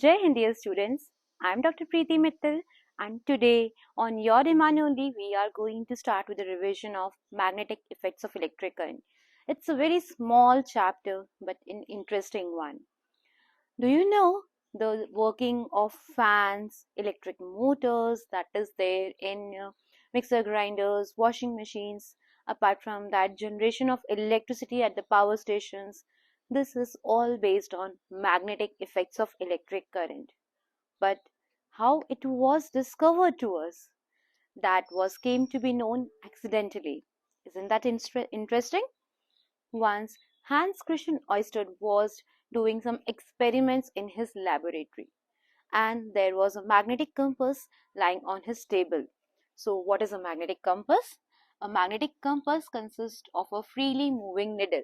Jai Hind, dear students. I'm Dr. Preeti Mittal, and today, on your demand only, we are going to start with a revision of magnetic effects of electric current. It's a very small chapter, but an interesting one. Do you know the working of fans, electric motors that is there in mixer grinders, washing machines? Apart from that, generation of electricity at the power stations. This is all based on magnetic effects of electric current. But how it was discovered to us, that was came to be known accidentally. Isn't that interesting? Once Hans Christian Ørsted was doing some experiments in his laboratory, and there was a magnetic compass lying on his table. So what is a magnetic compass? A magnetic compass consists of a freely moving needle,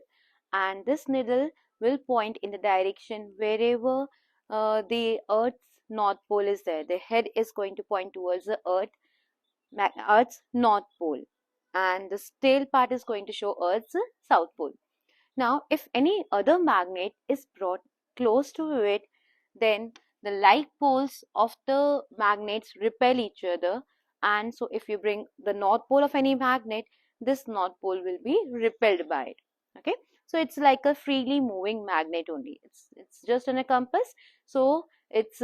and this needle will point in the direction wherever the Earth's north pole is there. The head is going to point towards the Earth's north pole, and the tail part is going to show Earth's south pole. Now, if any other magnet is brought close to it, then the like poles of the magnets repel each other, and so if you bring the north pole of any magnet, this north pole will be repelled by it. Okay, so it's like a freely moving magnet only. It's just in a compass, so it's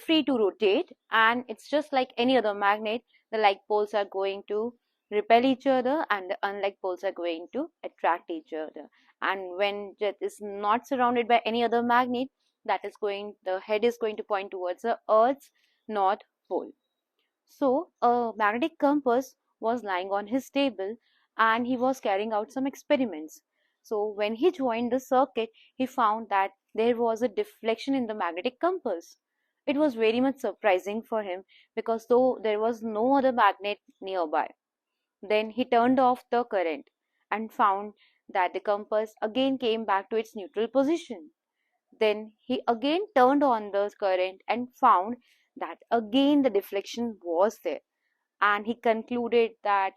free to rotate, and it's just like any other magnet. The like poles are going to repel each other, and the unlike poles are going to attract each other. And when it is not surrounded by any other magnet, the head is going to point towards the Earth's north pole. So a magnetic compass was lying on his table, and he was carrying out some experiments. So when he joined the circuit, he found that there was a deflection in the magnetic compass. It was very much surprising for him, because though there was no other magnet nearby. Then he turned off the current and found that the compass again came back to its neutral position. Then he again turned on the current and found that again the deflection was there. And he concluded that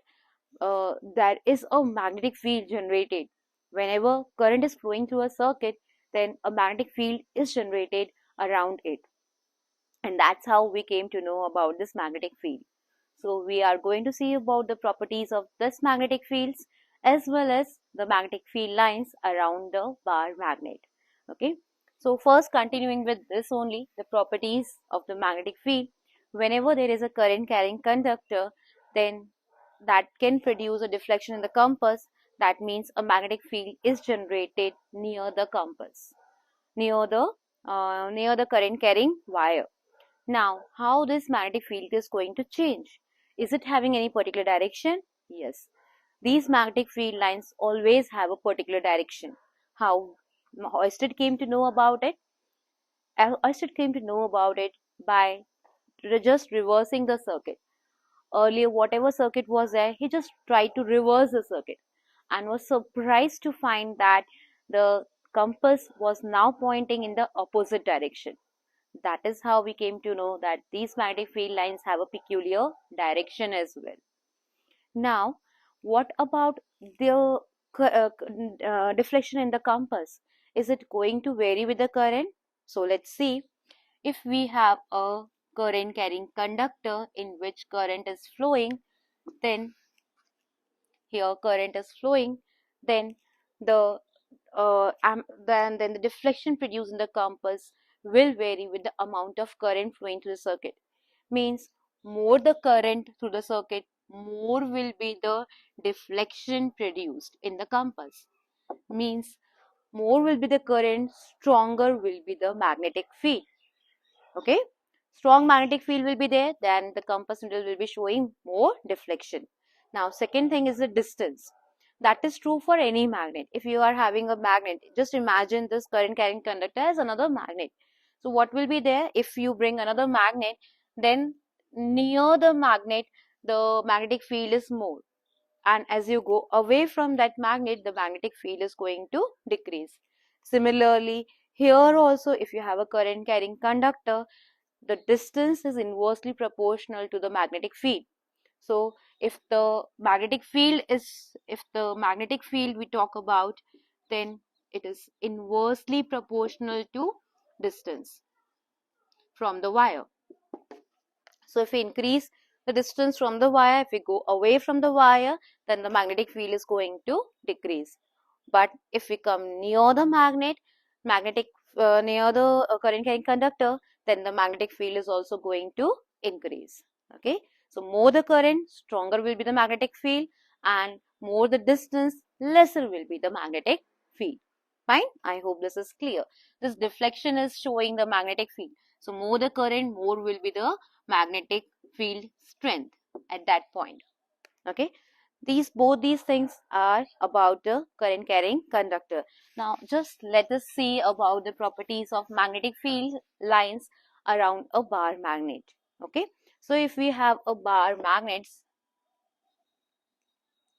there is a magnetic field generated. Whenever current is flowing through a circuit, then a magnetic field is generated around it. And that's how we came to know about this magnetic field. So we are going to see about the properties of this magnetic fields, as well as the magnetic field lines around the bar magnet. Okay. So first, continuing with this only, the properties of the magnetic field. Whenever there is a current carrying conductor, then that can produce a deflection in the compass. That means a magnetic field is generated near the compass, near the current carrying wire. Now, how this magnetic field is going to change? Is it having any particular direction? Yes. These magnetic field lines always have a particular direction. How Ørsted came to know about it? Ørsted came to know about it by just reversing the circuit. Earlier, whatever circuit was there, he just tried to reverse the circuit and was surprised to find that the compass was now pointing in the opposite direction. That is how we came to know that these magnetic field lines have a peculiar direction as well. Now, what about the deflection in the compass? Is it going to vary with the current? So let's see. If we have a current carrying conductor in which current is flowing, then here current is flowing, then the then the deflection produced in the compass will vary with the amount of current flowing through the circuit. Means more the current through the circuit, more will be the deflection produced in the compass. Means more will be the current, stronger will be the magnetic field. Okay, strong magnetic field will be there, then the compass needle will be showing more deflection. Now second thing is the distance. That is true for any magnet. If you are having a magnet, just imagine this current carrying conductor as another magnet. So what will be there? If you bring another magnet, then near the magnet, the magnetic field is more. And as you go away from that magnet, the magnetic field is going to decrease. Similarly, here also, if you have a current carrying conductor, the distance is inversely proportional to the magnetic field. So if the magnetic field we talk about, then it is inversely proportional to distance. from the wire. So if we increase the distance from the wire, if we go away from the wire, then the magnetic field is going to decrease. But if we come near the near the current carrying conductor, then the magnetic field is also going to increase. Okay, so more the current, stronger will be the magnetic field, and more the distance, lesser will be the magnetic field. Fine, I hope this is clear. This deflection is showing the magnetic field. So more the current, more will be the magnetic field strength at that point. Okay, both these things are about the current carrying conductor. Now just let us see about the properties of magnetic field lines around a bar magnet. Okay, so if we have a bar magnet,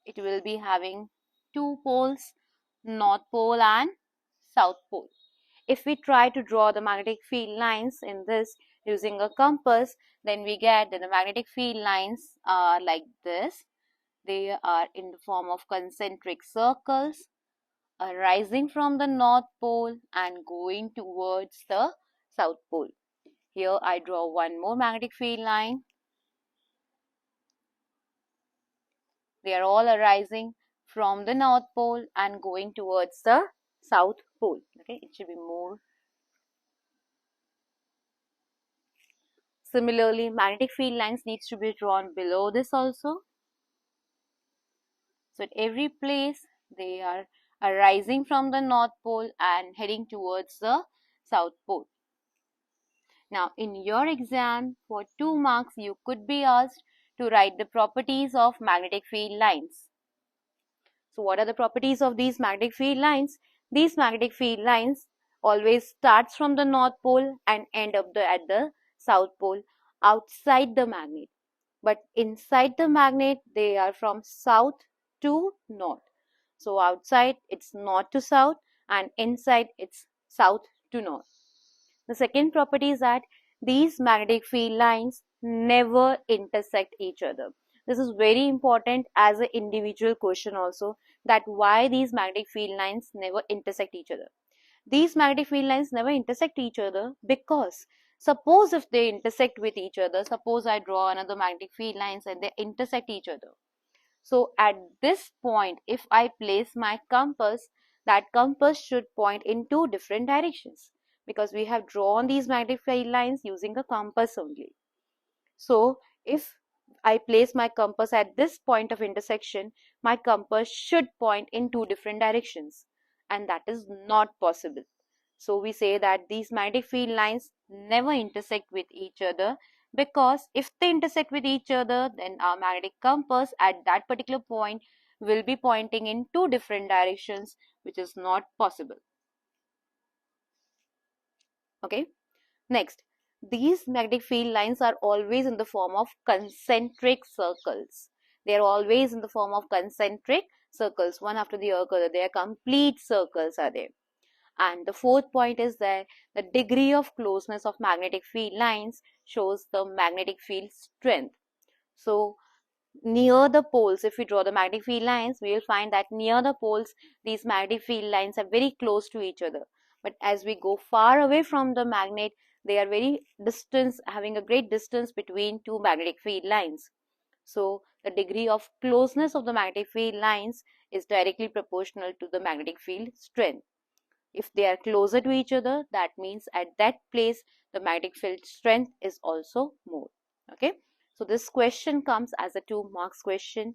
it will be having two poles, north pole and south pole. If we try to draw the magnetic field lines in this using a compass, then we get that the magnetic field lines are like this. They are in the form of concentric circles arising from the north pole and going towards the south pole. Here I draw one more magnetic field line. They are all arising from the north pole and going towards the south pole. Okay, it should be more. Similarly, magnetic field lines needs to be drawn below this also. So at every place they are arising from the north pole and heading towards the south pole. Now in your exam for 2 marks you could be asked to write the properties of magnetic field lines. So what are the properties of these magnetic field lines? These magnetic field lines always starts from the north pole and end up at the south pole outside the magnet. But inside the magnet they are from south to north. So outside it's north to south and inside it's south to north. The second property is that these magnetic field lines never intersect each other. This is very important as an individual question also, that why these magnetic field lines never intersect each other. These magnetic field lines never intersect each other because suppose if they intersect with each other, suppose I draw another magnetic field lines and they intersect each other. So at this point, if I place my compass, that compass should point in two different directions because we have drawn these magnetic field lines using a compass only. So if I place my compass at this point of intersection, my compass should point in two different directions, and that is not possible. So we say that these magnetic field lines never intersect with each other, because if they intersect with each other, then our magnetic compass at that particular point will be pointing in two different directions, which is not possible. Okay. Next, these magnetic field lines are always in the form of concentric circles. They are always in the form of concentric circles, one after the other. They are complete circles are there. And the fourth point is that the degree of closeness of magnetic field lines shows the magnetic field strength. So near the poles, if we draw the magnetic field lines, we will find that near the poles, these magnetic field lines are very close to each other. But as we go far away from the magnet, they are very distance, having a great distance between two magnetic field lines. So the degree of closeness of the magnetic field lines is directly proportional to the magnetic field strength. If they are closer to each other, that means at that place the magnetic field strength is also more. Okay. So this question comes as a 2 marks question.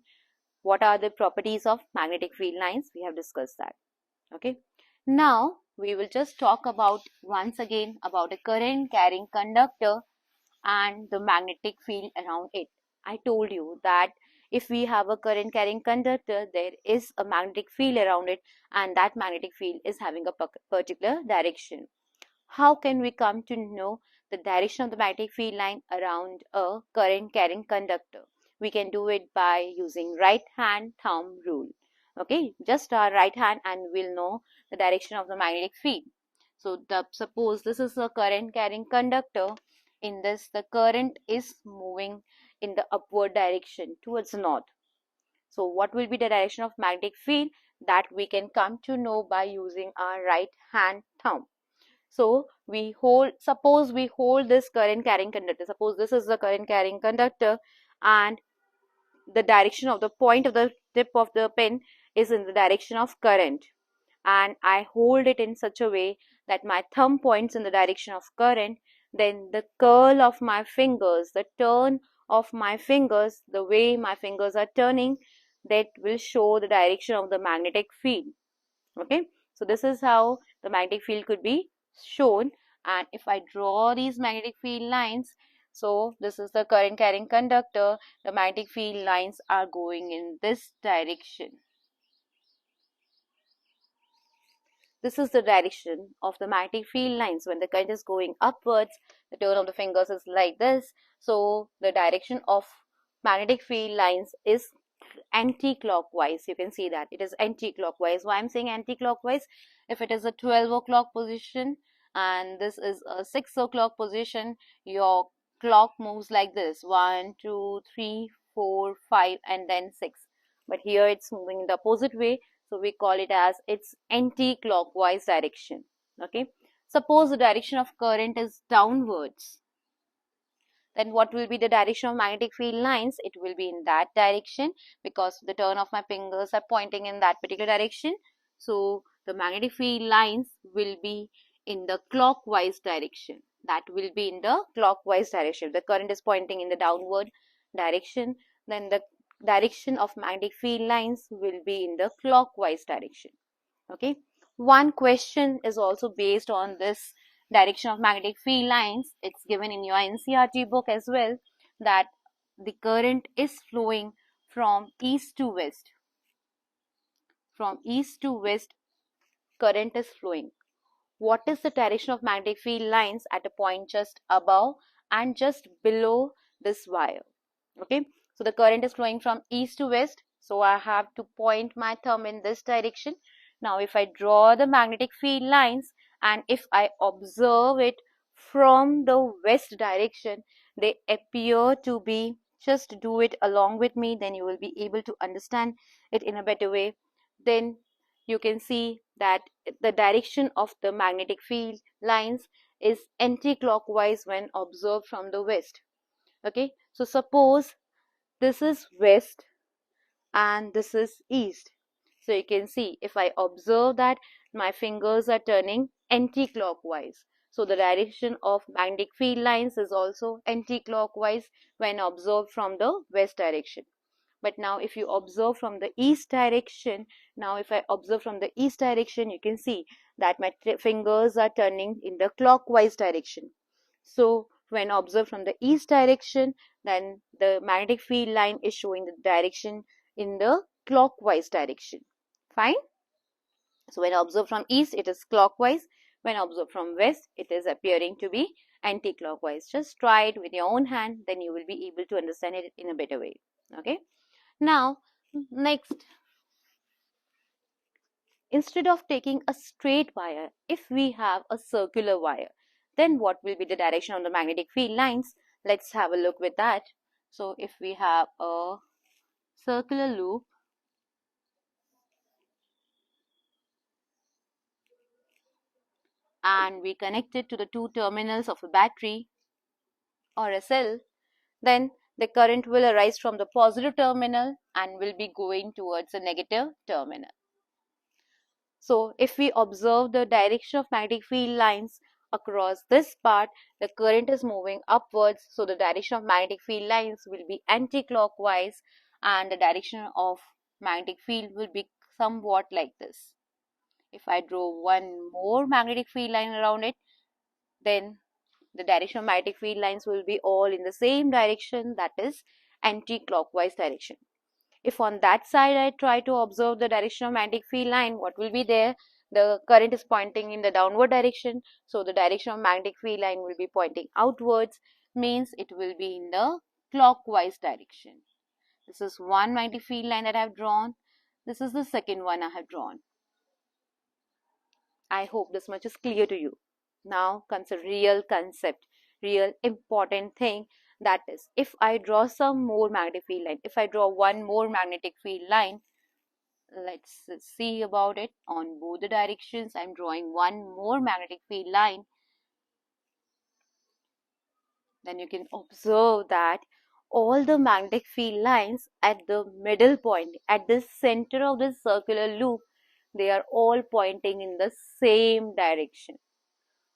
What are the properties of magnetic field lines? We have discussed that. Okay. Now we will just talk about once again about a current carrying conductor and the magnetic field around it. I told you that if we have a current carrying conductor, there is a magnetic field around it, and that magnetic field is having a particular direction. How can we come to know the direction of the magnetic field line around a current carrying conductor? We can do it by using right hand thumb rule. Okay, just our right hand and we'll know the direction of the magnetic field. So suppose this is a current carrying conductor. In this, the current is moving in the upward direction towards north. So what will be the direction of magnetic field? That we can come to know by using our right hand thumb. So suppose we hold this current carrying conductor. Suppose this is the current carrying conductor, and the direction of the point of the tip of the pen is in the direction of current, and I hold it in such a way that my thumb points in the direction of current, then the curl of my fingers, the turn of my fingers, the way my fingers are turning, that will show the direction of the magnetic field. Okay, so this is how the magnetic field could be shown. And if I draw these magnetic field lines, so this is the current carrying conductor, the magnetic field lines are going in this direction. This is the direction of the magnetic field lines. When the current is going upwards, the turn of the fingers is like this. So the direction of magnetic field lines is anti-clockwise. You can see that it is anti-clockwise. Why I'm saying anti-clockwise? If it is a 12 o'clock position and this is a 6 o'clock position, your clock moves like this: 1, 2, 3, 4, 5, and then 6. But here it's moving in the opposite way, so we call it as its anti-clockwise direction. Okay, suppose the direction of current is downwards, then what will be the direction of magnetic field lines? It will be in that direction, because the turn of my fingers are pointing in that particular direction. So the magnetic field lines will be in the clockwise direction. That will be in the clockwise direction. The current is pointing in the downward direction, then the direction of magnetic field lines will be in the clockwise direction. Okay, one question is also based on this direction of magnetic field lines. It's given in your NCERT book as well, that the current is flowing from east to west. From east to west, current is flowing. What is the direction of magnetic field lines at a point just above and just below this wire? Okay, so the current is flowing from east to west, so I have to point my thumb in this direction. Now if I draw the magnetic field lines and if I observe it from the west direction, they appear to be, just do it along with me, then you will be able to understand it in a better way. Then you can see that the direction of the magnetic field lines is anti-clockwise when observed from the west. Okay, so suppose this is west and this is east. So you can see, if I observe that my fingers are turning anti-clockwise, so the direction of magnetic field lines is also anti-clockwise when observed from the west direction. But now if you observe from the east direction, you can see that my fingers are turning in the clockwise direction. So when observed from the east direction, then the magnetic field line is showing the direction in the clockwise direction. Fine. So when observed from east, it is clockwise. When observed from west, it is appearing to be anti-clockwise. Just try it with your own hand, then you will be able to understand it in a better way. Okay. Now, next, instead of taking a straight wire, if we have a circular wire, then what will be the direction of the magnetic field lines? Let's have a look with that. So if we have a circular loop, and we connect it to the two terminals of a battery or a cell, then the current will arise from the positive terminal and will be going towards the negative terminal. So if we observe the direction of magnetic field lines across this part, the current is moving upwards, so the direction of magnetic field lines will be anti-clockwise and the direction of magnetic field will be somewhat like this. If I draw one more magnetic field line around it, then the direction of magnetic field lines will be all in the same direction, that is anti-clockwise direction. If on that side I try to observe the direction of magnetic field line, what will be there? The current is pointing in the downward direction, so the direction of magnetic field line will be pointing outwards, means it will be in the clockwise direction. This is one magnetic field line that I have drawn. This is the second one I have drawn. I hope this much is clear to you. Now comes a real concept, real important thing, that is, if I draw some more magnetic field line, if I draw one more magnetic field line, Let's see about it. On both the directions, I'm drawing one more magnetic field line. Then you can observe that all the magnetic field lines at the middle point, at the center of this circular loop, they are all pointing in the same direction.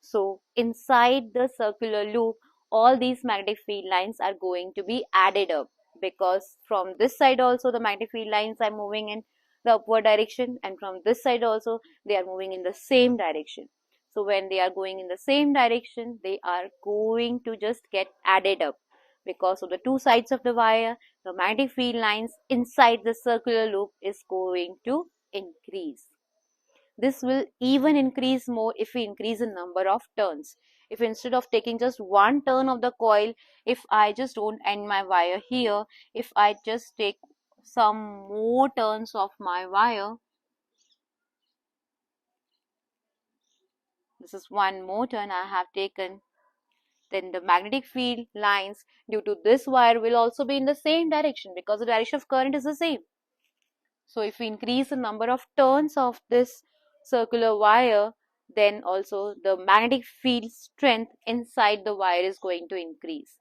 So inside the circular loop, all these magnetic field lines are going to be added up, because from this side also the magnetic field lines are moving in the upward direction, and from this side also they are moving in the same direction. So when they are going in the same direction, they are going to just get added up. Because of the two sides of the wire, the magnetic field lines inside the circular loop is going to increase. This will even increase more if we increase the number of turns. If instead of taking just one turn of the coil, if I just don't end my wire here, if I just take some more turns of my wire, this is one more turn I have taken, then the magnetic field lines due to this wire will also be in the same direction, because the direction of current is the same. So if we increase the number of turns of this circular wire, then also the magnetic field strength inside the wire is going to increase.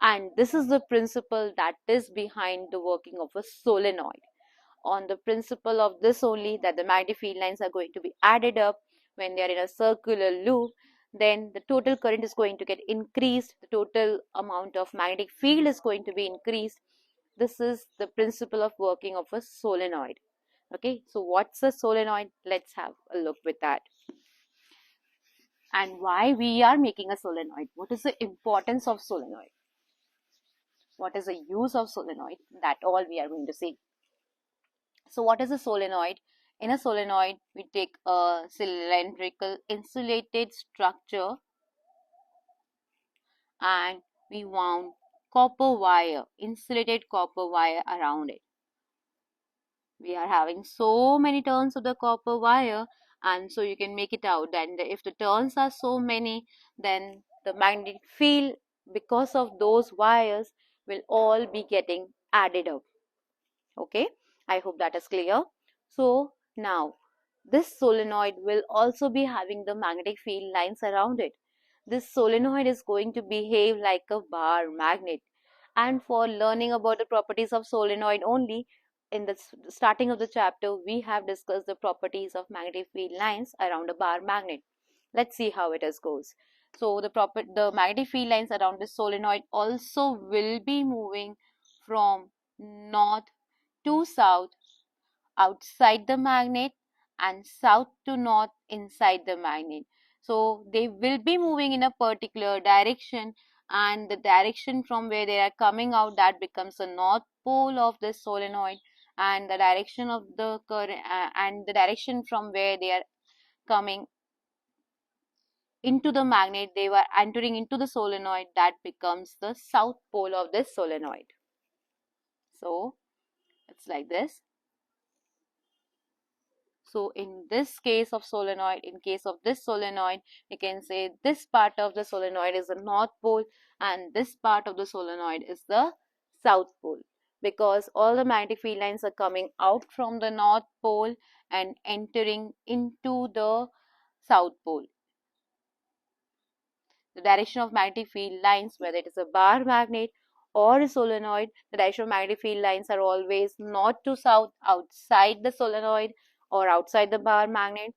And this is the principle that is behind the working of a solenoid. On the principle of this only, that the magnetic field lines are going to be added up when they are in a circular loop, then the total current is going to get increased, the total amount of magnetic field is going to be increased. This is the principle of working of a solenoid. Okay, so what's a solenoid? Let's have a look with that. And why we are making a solenoid? What is the importance of solenoid? What is the use of solenoid? That all we are going to see. So what is a solenoid? In a solenoid, we take a cylindrical insulated structure and we wound copper wire, insulated copper wire around it. We are having so many turns of the copper wire, and so you can make it out that if the turns are so many, then the magnetic field because of those wires will all be getting added up. Okay, I hope that is clear. So now this solenoid will also be having the magnetic field lines around it. This solenoid is going to behave like a bar magnet. And for learning about the properties of solenoid only, in the starting of the chapter, we have discussed the properties of magnetic field lines around a bar magnet. Let's see how it goes. So the magnetic field lines around the solenoid also will be moving from north to south outside the magnet and south to north inside the magnet. So they will be moving in a particular direction, and the direction from where they are coming out, that becomes the north pole of this solenoid, and the direction of the current and the direction from where they are coming into the magnet, they were entering into the solenoid, that becomes the south pole of this solenoid. So it's like this. So in this case of solenoid, in case of this solenoid, you can say this part of the solenoid is the north pole and this part of the solenoid is the south pole, because all the magnetic field lines are coming out from the north pole and entering into the south pole. The direction of magnetic field lines, whether it is a bar magnet or a solenoid, the direction of magnetic field lines are always north to south outside the solenoid or outside the bar magnet,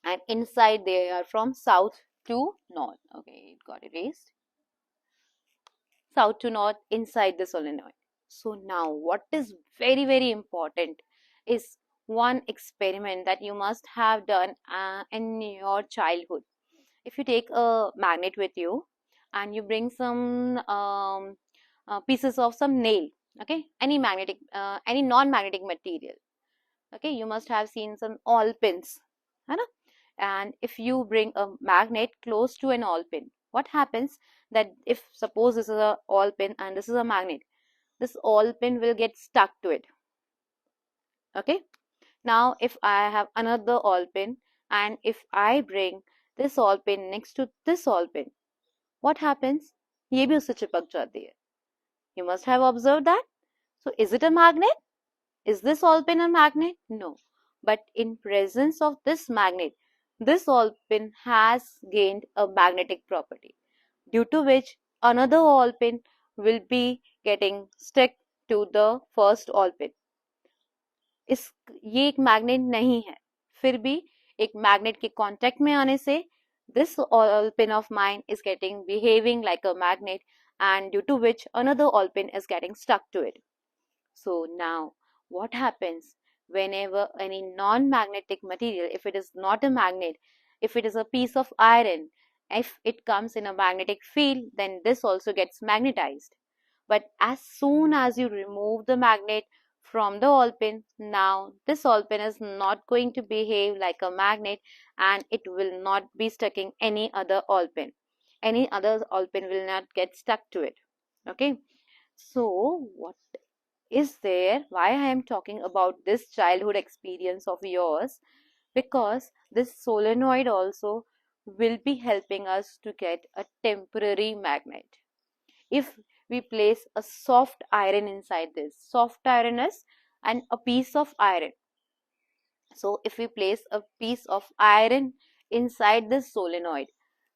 and inside they are from south to north. Okay, it got erased. South to north inside the solenoid. So now what is very important is one experiment that you must have done in your childhood. If you take a magnet with you and you bring some pieces of some nail, okay, any non-magnetic material, okay, you must have seen some awl pins, है ना? And if you bring a magnet close to an awl pin, what happens that if suppose this is a awl pin and this is a magnet, this awl pin will get stuck to it. Okay, now if I have another awl pin and if I bring this awl pin next to this awl pin, what happens? ये भी उससे चिपक जाती है. You must have observed that. So is it a magnet? Is this all-pin a magnet? No. But in presence of this magnet, this all-pin has gained a magnetic property, due to which another all-pin will be getting stuck to the first all-pin. इस ये एक magnet नहीं है, फिर भी एक magnet के contact में आने से this all pin of mine is getting behaving like a magnet, and due to which another all pin is getting stuck to it. So now what happens whenever any non-magnetic material, if it is not a magnet, if it is a piece of iron, if it comes in a magnetic field, then this also gets magnetized. But as soon as you remove the magnet from the all-pin, now this all-pin is not going to behave like a magnet, and it will not be stucking any other all-pin. Any other all-pin will not get stuck to it. Okay. So what is there, why I am talking about this childhood experience of yours? Because this solenoid also will be helping us to get a temporary magnet. If we place a soft iron inside this, soft iron is and a piece of iron. So if we place a piece of iron inside this solenoid,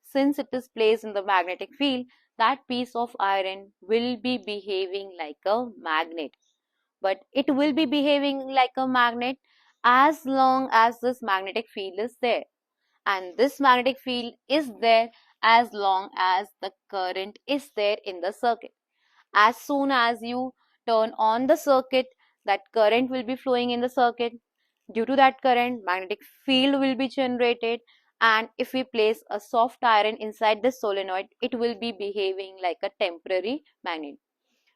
since it is placed in the magnetic field, that piece of iron will be behaving like a magnet. But it will be behaving like a magnet as long as this magnetic field is there. And this magnetic field is there as long as the current is there in the circuit. As soon as you turn on the circuit, that current will be flowing in the circuit. Due to that current, magnetic field will be generated, and if we place a soft iron inside the solenoid, it will be behaving like a temporary magnet.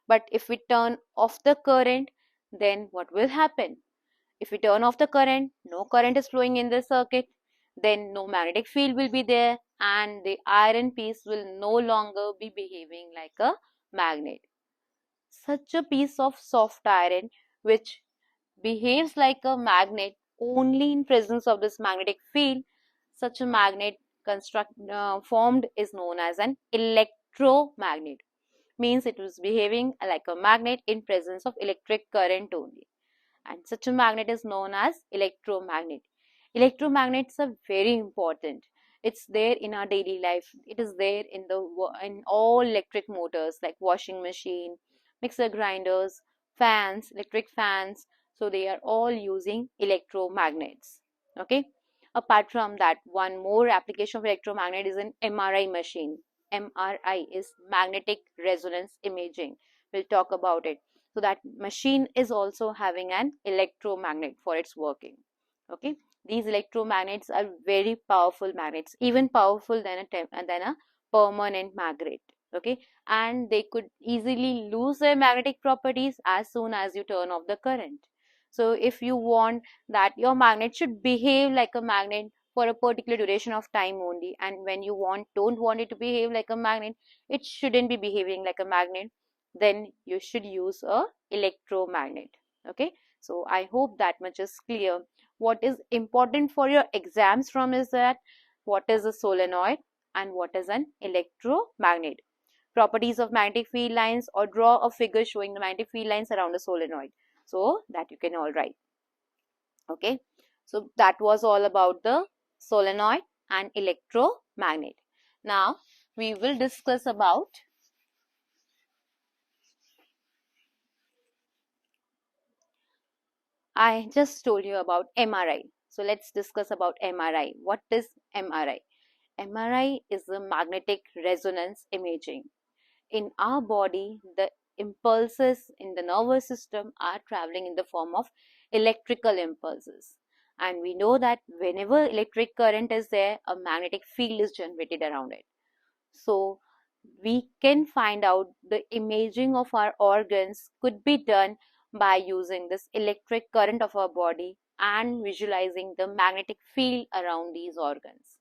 But if we turn off the current, then what will happen? If we turn off the current, no current is flowing in the circuit, then no magnetic field will be there, and the iron piece will no longer be behaving like a magnet. Such a piece of soft iron which behaves like a magnet only in presence of this magnetic field, such a magnet formed is known as an electromagnet. Means it was behaving like a magnet in presence of electric current only, and such a magnet is known as electromagnet. Electromagnets are very important. It's there in our daily life. It is there in all electric motors like washing machine, mixer grinders, fans, electric fans. So they are all using electromagnets. Okay. Apart from that, one more application of electromagnet is an MRI machine. MRI is magnetic resonance imaging. We'll talk about it. So that machine is also having an electromagnet for its working. Okay. These electromagnets are very powerful magnets, even powerful than a permanent magnet. Okay. And they could easily lose their magnetic properties as soon as you turn off the current. So if you want that your magnet should behave like a magnet for a particular duration of time only, and when you don't want it to behave like a magnet, it shouldn't be behaving like a magnet, then you should use a electromagnet. Okay. So I hope that much is clear. What is important for your exams from is that what is a solenoid and what is an electromagnet. Properties of magnetic field lines, or draw a figure showing the magnetic field lines around a solenoid, so that you can all write. Okay. So that was all about the solenoid and electromagnet. Now we will discuss about I just told you about MRI. So let's discuss about MRI. What is MRI? MRI is the magnetic resonance imaging. In our body, the impulses in the nervous system are traveling in the form of electrical impulses. And we know that whenever electric current is there, a magnetic field is generated around it. So we can find out the imaging of our organs could be done by using this electric current of our body and visualizing the magnetic field around these organs.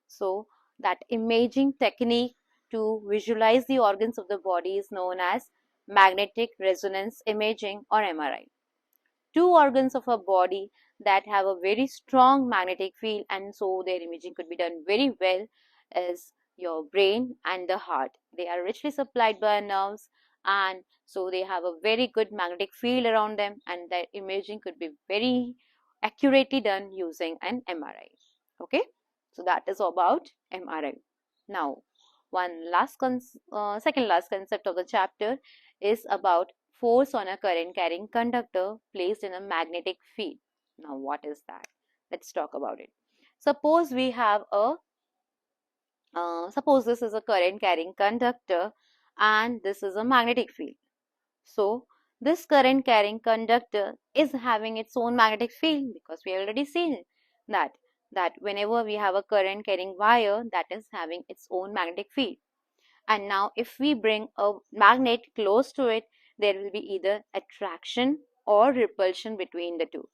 So that imaging technique to visualize the organs of the body is known as magnetic resonance imaging, or MRI. Two organs of our body that have a very strong magnetic field, and so their imaging could be done very well, is your brain and the heart. They are richly supplied by nerves, and so they have a very good magnetic field around them, and their imaging could be very accurately done using an MRI. Okay, so that is about MRI. Now, second last concept of the chapter is about force on a current carrying conductor placed in a magnetic field. Now, what is that? Let's talk about it. Suppose we have a suppose this is a current carrying conductor and this is a magnetic field. So this current carrying conductor is having its own magnetic field, because we already seen that whenever we have a current carrying wire, that is having its own magnetic field. And now if we bring a magnet close to it, there will be either attraction or repulsion between the two.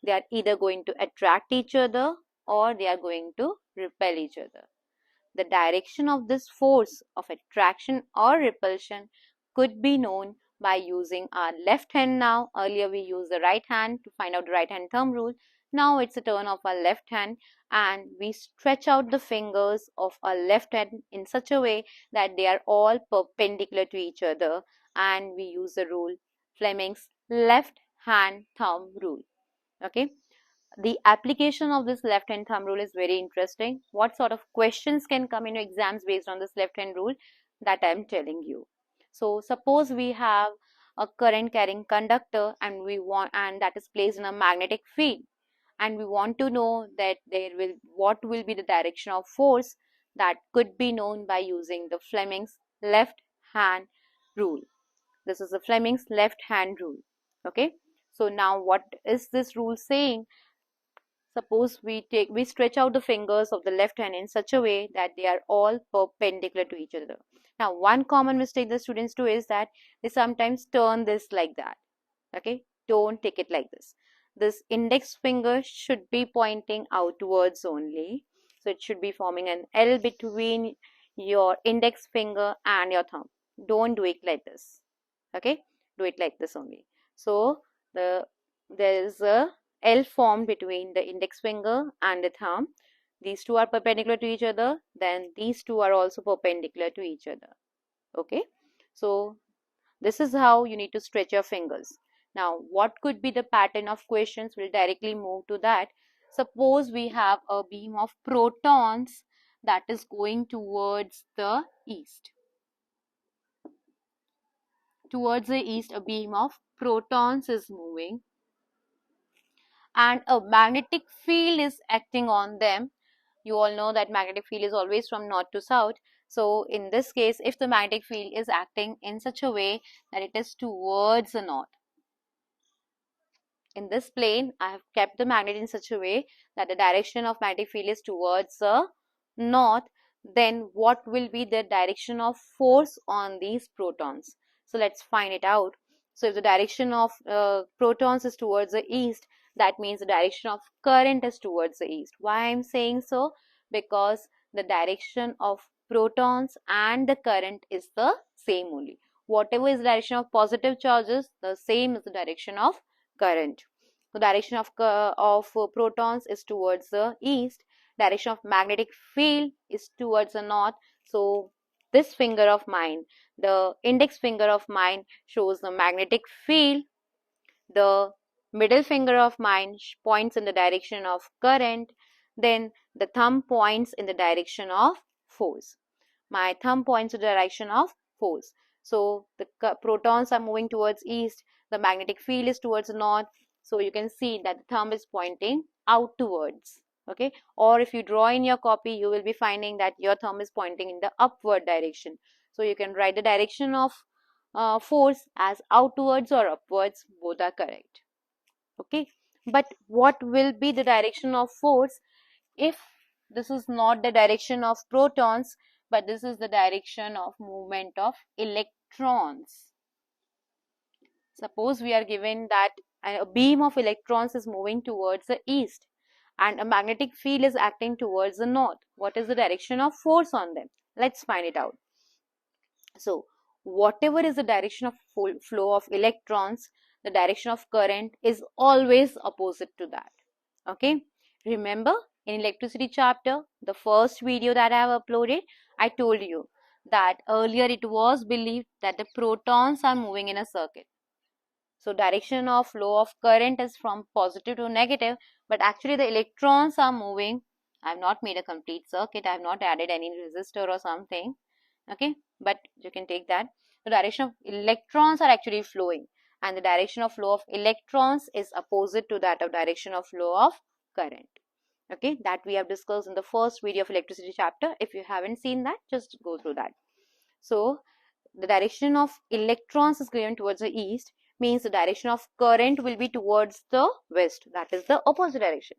They are either going to attract each other or they are going to repel each other. The direction of this force of attraction or repulsion could be known by using our left hand now. Earlier we used the right hand to find out the right hand thumb rule. Now it's a turn of our left hand, and we stretch out the fingers of our left hand in such a way that they are all perpendicular to each other, and we use the rule Fleming's left hand thumb rule. Okay. The application of this left hand thumb rule is very interesting. What sort of questions can come in exams based on this left hand rule, that I am telling you. So suppose we have a current carrying conductor and that is placed in a magnetic field, and we want to know that what will be the direction of force. That could be known by using the Fleming's left hand rule. This is the Fleming's left hand rule. Okay, so now what is this rule saying? Suppose we stretch out the fingers of the left hand in such a way that they are all perpendicular to each other. Now, one common mistake the students do is that they sometimes turn this like that. Okay, don't take it like this. This index finger should be pointing outwards only. So it should be forming an L between your index finger and your thumb. Don't do it like this. Okay, do it like this only. So there is a L formed between the index finger and the thumb. These two are perpendicular to each other. Then these two are also perpendicular to each other. Okay. So this is how you need to stretch your fingers. Now, what could be the pattern of questions? We'll directly move to that. Suppose we have a beam of protons that is going towards the east. Towards the east, a beam of protons is moving, and a magnetic field is acting on them. You all know that magnetic field is always from north to south. So in this case, if the magnetic field is acting in such a way that it is towards the north, in this plane I have kept the magnet in such a way that the direction of magnetic field is towards the north, then what will be the direction of force on these protons? So let's find it out. So if the direction of protons is towards the east, that means the direction of current is towards the east. Why I'm saying so? Because the direction of protons and the current is the same only. Whatever is the direction of positive charges, the same is the direction of current. The direction of protons is towards the east. Direction of magnetic field is towards the north. So this finger of mine, the index finger of mine, shows the magnetic field. The middle finger of mine points in the direction of current. Then the thumb points in the direction of force. My thumb points in the direction of force. So the protons are moving towards east. The magnetic field is towards the north. So you can see that the thumb is pointing outwards. Okay, or if you draw in your copy, you will be finding that your thumb is pointing in the upward direction. So you can write the direction of force as outwards or upwards. Both are correct. Okay, but what will be the direction of force if this is not the direction of protons, but this is the direction of movement of electrons? Suppose we are given that a beam of electrons is moving towards the east and a magnetic field is acting towards the north. What is the direction of force on them? Let's find it out. So, whatever is the direction of flow of electrons, the direction of current is always opposite to that. Okay. Remember, in electricity chapter, the first video that I have uploaded, I told you that earlier it was believed that the protons are moving in a circuit. So direction of flow of current is from positive to negative, but actually the electrons are moving. I have not made a complete circuit. I have not added any resistor or something. Okay, but you can take that. The direction of electrons are actually flowing, and the direction of flow of electrons is opposite to that of direction of flow of current. Okay, that we have discussed in the first video of electricity chapter. If you haven't seen that, just go through that. So the direction of electrons is given towards the east, means the direction of current will be towards the west, that is the opposite direction.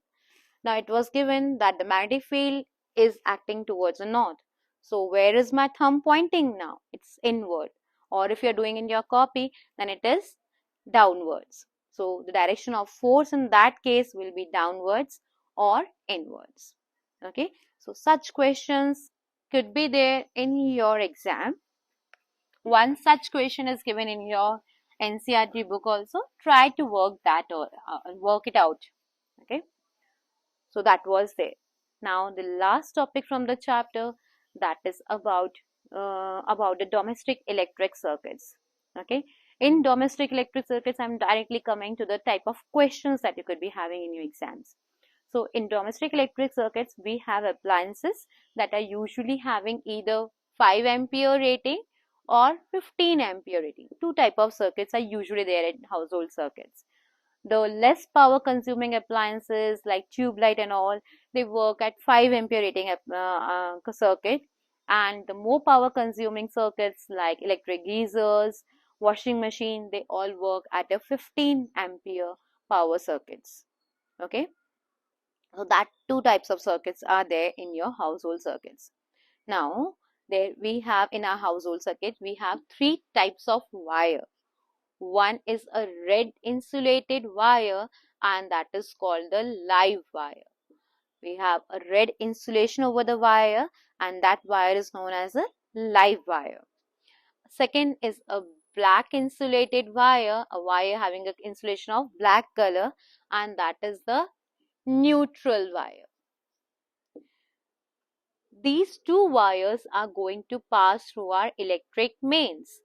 Now it was given that the magnetic field is acting towards the north. So where is my thumb pointing now? It's inward. Or if you're doing in your copy, then it is downwards. So the direction of force in that case will be downwards or inwards. Okay, so such questions could be there in your exam. One such question is given in your NCERT book also. Try to work that or work it out. Okay, so that was there. Now the last topic from the chapter, that is about the domestic electric circuits. Okay, in domestic electric circuits, I'm directly coming to the type of questions that you could be having in your exams. So in domestic electric circuits, we have appliances that are usually having either 5 ampere rating or 15 ampere rating. Two type of circuits are usually there in household circuits. The less power consuming appliances like tube light and all, they work at 5 ampere rating circuit, and the more power consuming circuits like electric geysers, washing machine, they all work at a 15 ampere power circuits. Okay, so that two types of circuits are there in your household circuits. Now there we have in our household circuit, we have three types of wire. One is a red insulated wire, and that is called the live wire. We have a red insulation over the wire, and that wire is known as a live wire. Second is a black insulated wire, a wire having an insulation of black color, and that is the neutral wire. These two wires are going to pass through our electric mains.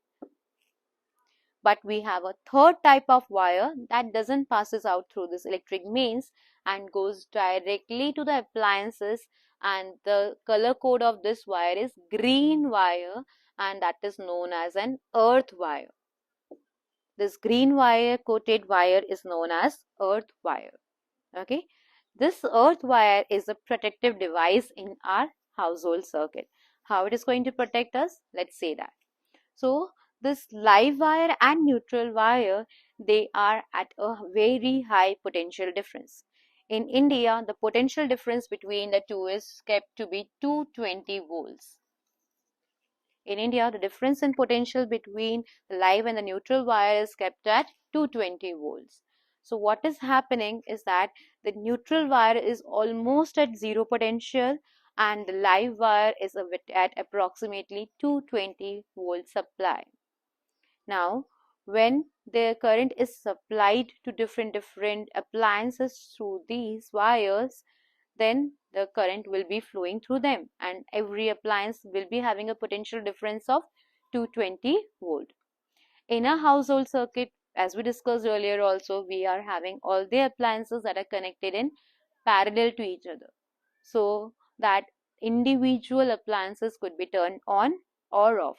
But we have a third type of wire that doesn't passes out through this electric mains and goes directly to the appliances, and the color code of this wire is green wire, and that is known as an earth wire. This green wire coated wire is known as earth wire. Okay, this earth wire is a protective device in our household circuit. How it is going to protect us? Let's say that. So this live wire and neutral wire, they are at a very high potential difference. In India, the potential difference between the two is kept to be 220 volts. In India, the difference in potential between the live and the neutral wire is kept at 220 volts. So what is happening is that the neutral wire is almost at zero potential, and the live wire is at approximately 220 volt supply. Now, when the current is supplied to different appliances through these wires, then the current will be flowing through them, and every appliance will be having a potential difference of 220 volt. In a household circuit, as we discussed earlier also, we are having all the appliances that are connected in parallel to each other, so that individual appliances could be turned on or off.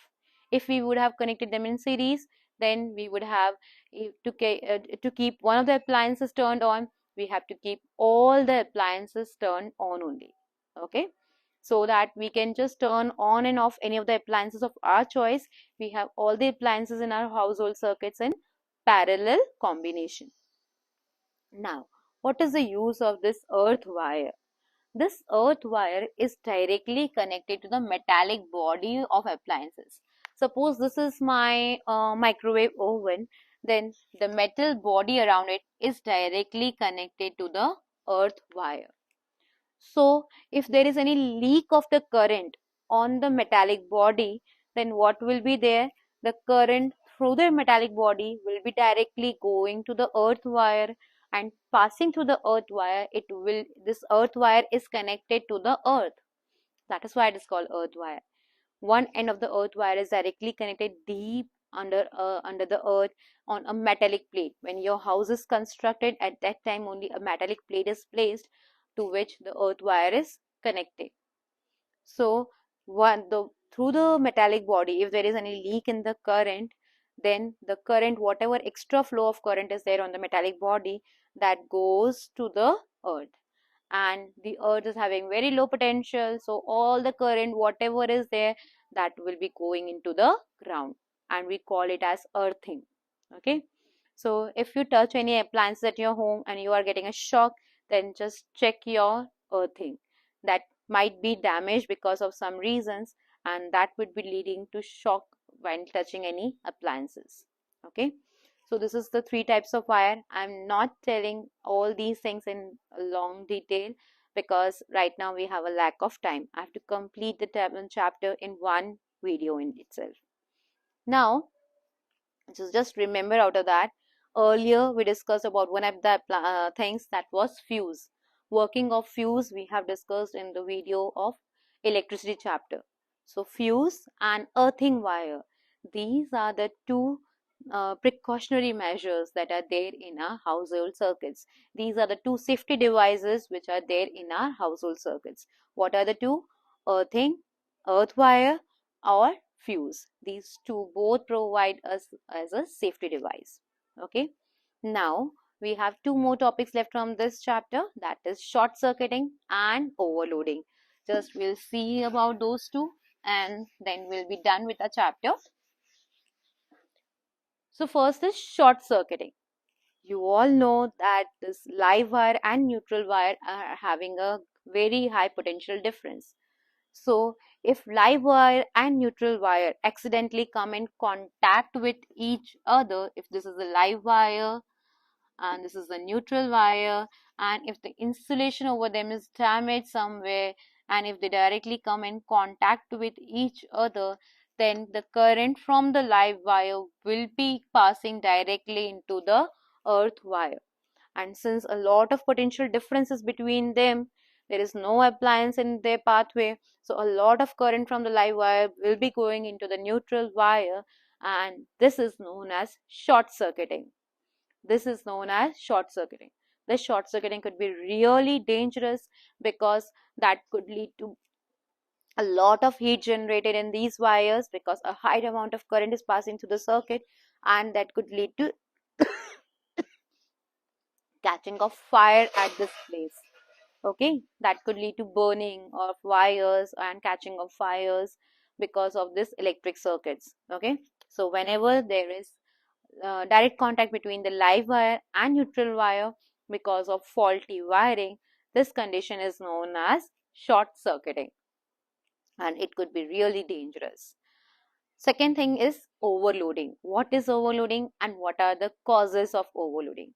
If we would have connected them in series, then we would have to keep one of the appliances turned on, we have to keep all the appliances turned on only. Okay, so that we can just turn on and off any of the appliances of our choice. We have all the appliances in our household circuits in parallel combination. Now, what is the use of this earth wire? This earth wire is directly connected to the metallic body of appliances. Suppose this is my microwave oven, then the metal body around it is directly connected to the earth wire. So if there is any leak of the current on the metallic body, then what will be there? The current through the metallic body will be directly going to the earth wire, and passing through the earth wire, this earth wire is connected to the earth. That is why it is called earth wire. one end of the earth wire is directly connected deep under the earth on a metallic plate. When your house is constructed, at that time only a metallic plate is placed to which the earth wire is connected. So through the metallic body, if there is any leak in the current, then the current, whatever extra flow of current is there on the metallic body, that goes to the earth. And the earth is having very low potential, so all the current whatever is there, that will be going into the ground, and we call it as earthing. Okay, so if you touch any appliance at your home and you are getting a shock, then just check your earthing. That might be damaged because of some reasons, and that would be leading to shock when touching any appliances. Okay, so this is the three types of wire. I'm not telling all these things in long detail because right now we have a lack of time. I have to complete the chapter in one video in itself. Now, just remember out of that, earlier we discussed about one of the things, that was fuse. Working of fuse we have discussed in the video of electricity chapter. So fuse and earthing wire, these are the two precautionary measures that are there in our household circuits. These are the two safety devices which are there in our household circuits. What are the two? Earthing, earth wire, or fuse. These two both provide us as a safety device. Okay, now we have two more topics left from this chapter, that is short circuiting and overloading. Just we'll see about those two and then we'll be done with the chapter. So first is short circuiting. You all know that this live wire and neutral wire are having a very high potential difference. So if live wire and neutral wire accidentally come in contact with each other, if this is a live wire and this is the neutral wire, and if the insulation over them is damaged somewhere, and if they directly come in contact with each other, then the current from the live wire will be passing directly into the earth wire. And since a lot of potential differences between them, there is no appliance in their pathway, so a lot of current from the live wire will be going into the neutral wire, and this is known as short circuiting. This is known as short circuiting. This short circuiting could be really dangerous because that could lead to a lot of heat generated in these wires because a high amount of current is passing through the circuit, and that could lead to catching of fire at this place. Okay, that could lead to burning of wires and catching of fires because of this electric circuits. Okay, so whenever there is direct contact between the live wire and neutral wire because of faulty wiring, this condition is known as short circuiting, and it could be really dangerous. Second thing is overloading. What is overloading and what are the causes of overloading?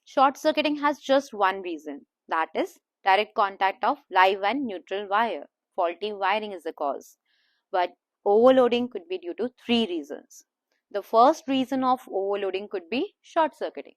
Short circuiting has just one reason, that is direct contact of live and neutral wire. Faulty wiring is the cause. But overloading could be due to three reasons. The first reason of overloading could be short circuiting.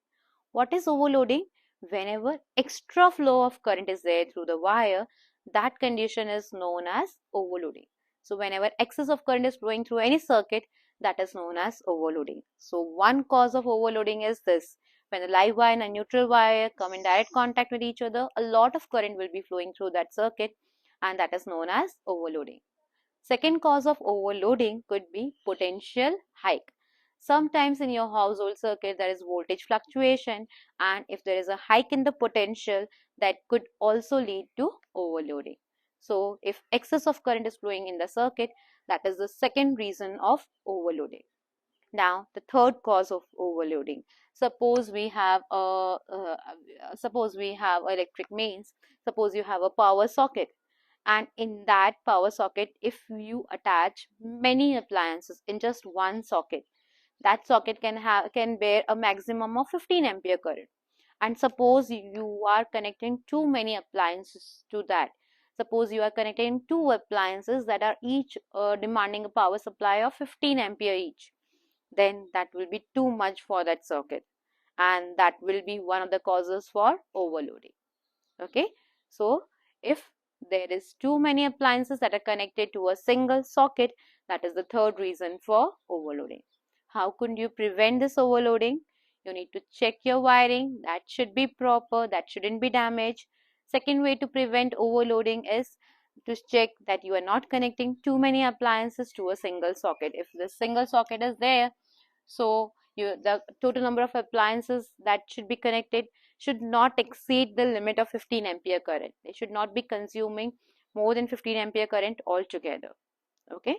What is overloading? Whenever extra flow of current is there through the wire, that condition is known as overloading. So whenever excess of current is flowing through any circuit, that is known as overloading. So one cause of overloading is this. When the live wire and neutral wire come in direct contact with each other, a lot of current will be flowing through that circuit, and that is known as overloading. Second cause of overloading could be potential hike. Sometimes in your household circuit there is voltage fluctuation, and if there is a hike in the potential, that could also lead to overloading. So if excess of current is flowing in the circuit, that is the second reason of overloading. Now the third cause of overloading. Suppose we have electric mains. Suppose you have a power socket, and in that power socket, if you attach many appliances in just one socket, that socket can bear a maximum of 15 ampere current. And suppose you are connecting too many appliances to that. Suppose you are connecting two appliances that are each demanding a power supply of 15 ampere each, then that will be too much for that circuit, and that will be one of the causes for overloading. Okay, so if there is too many appliances that are connected to a single socket. That is the third reason for overloading. How could you prevent this overloading? You need to check your wiring. That should be proper. That shouldn't be damaged. Second way to prevent overloading is to check that you are not connecting too many appliances to a single socket. If the single socket is there, so the total number of appliances that should be connected should not exceed the limit of 15 ampere current. They should not be consuming more than 15 ampere current altogether. Okay,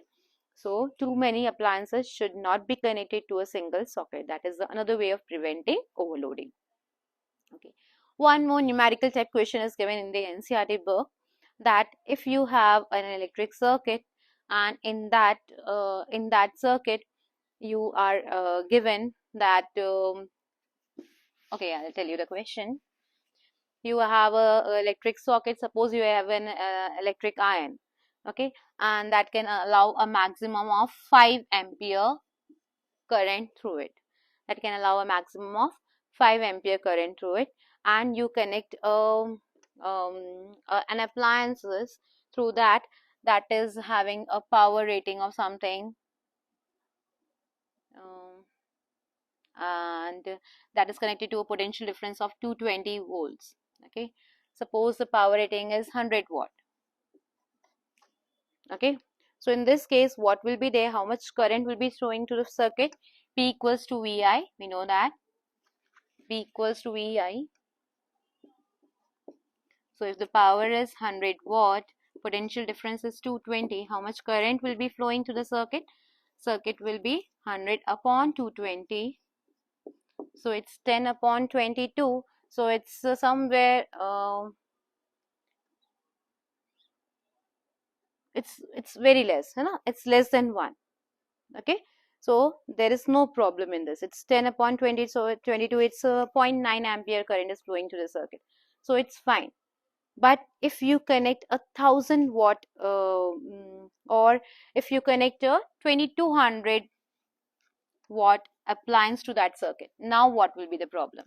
so too many appliances should not be connected to a single socket. That is another way of preventing overloading. Okay, one more numerical type question is given in the NCERT book, that if you have an electric circuit and in that circuit you are given that okay, I'll tell you the question. You have a electric socket. Suppose you have an electric iron, okay, and that can allow a maximum of 5 ampere current through it. That can allow a maximum of 5 ampere current through it, and you connect an appliances through that is having a power rating of something um, and that is connected to a potential difference of 220 volts. Okay, suppose the power rating is 100 watt. Okay, so in this case, what will be there? How much current will be flowing to the circuit? P equals to VI. We know that P equals to VI. So if the power is 100 watt, potential difference is 220. How much current will be flowing to the circuit? Circuit will be 100 upon 220. So it's 10 upon 22. So it's somewhere it's very less, you know, it's less than 1. Okay, so there is no problem in this. It's 10 upon 20, so 22, it's 0.9 ampere current is flowing to the circuit, so it's fine. But if you connect a 1000 watt or if you connect a 2200 watt appliance to that circuit, now what will be the problem?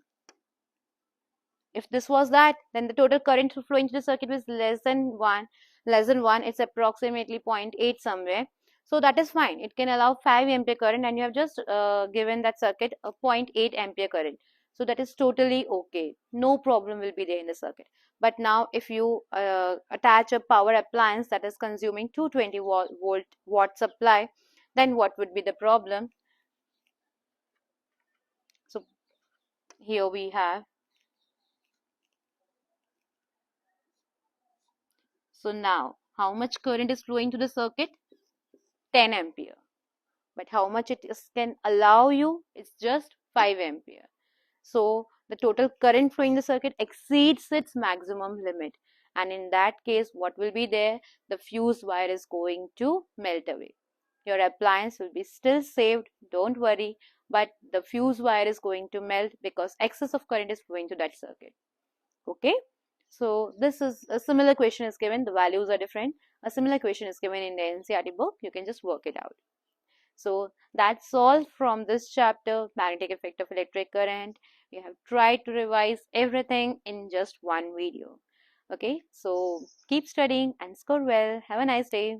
If this was that, then the total current flowing to the circuit was less than 1. It's approximately 0.8 somewhere. So that is fine. It can allow 5 ampere current, and you have just given that circuit a 0.8 ampere current. So that is totally okay. No problem will be there in the circuit. But now if you attach a power appliance that is consuming 220 watt supply, then what would be the problem? So here we have. So now, how much current is flowing to the circuit? 10 ampere. But how much it can allow you? It's just 5 ampere. So the total current flowing the circuit exceeds its maximum limit. And in that case, what will be there? The fuse wire is going to melt away. Your appliance will be still saved, don't worry, but the fuse wire is going to melt because excess of current is flowing to that circuit. Okay, so this is a similar question is given. The values are different. A similar question is given in the NCERT book. You can just work it out. So that's all from this chapter, magnetic effect of electric current. We have tried to revise everything in just one video. Okay, so keep studying and score well. Have a nice day.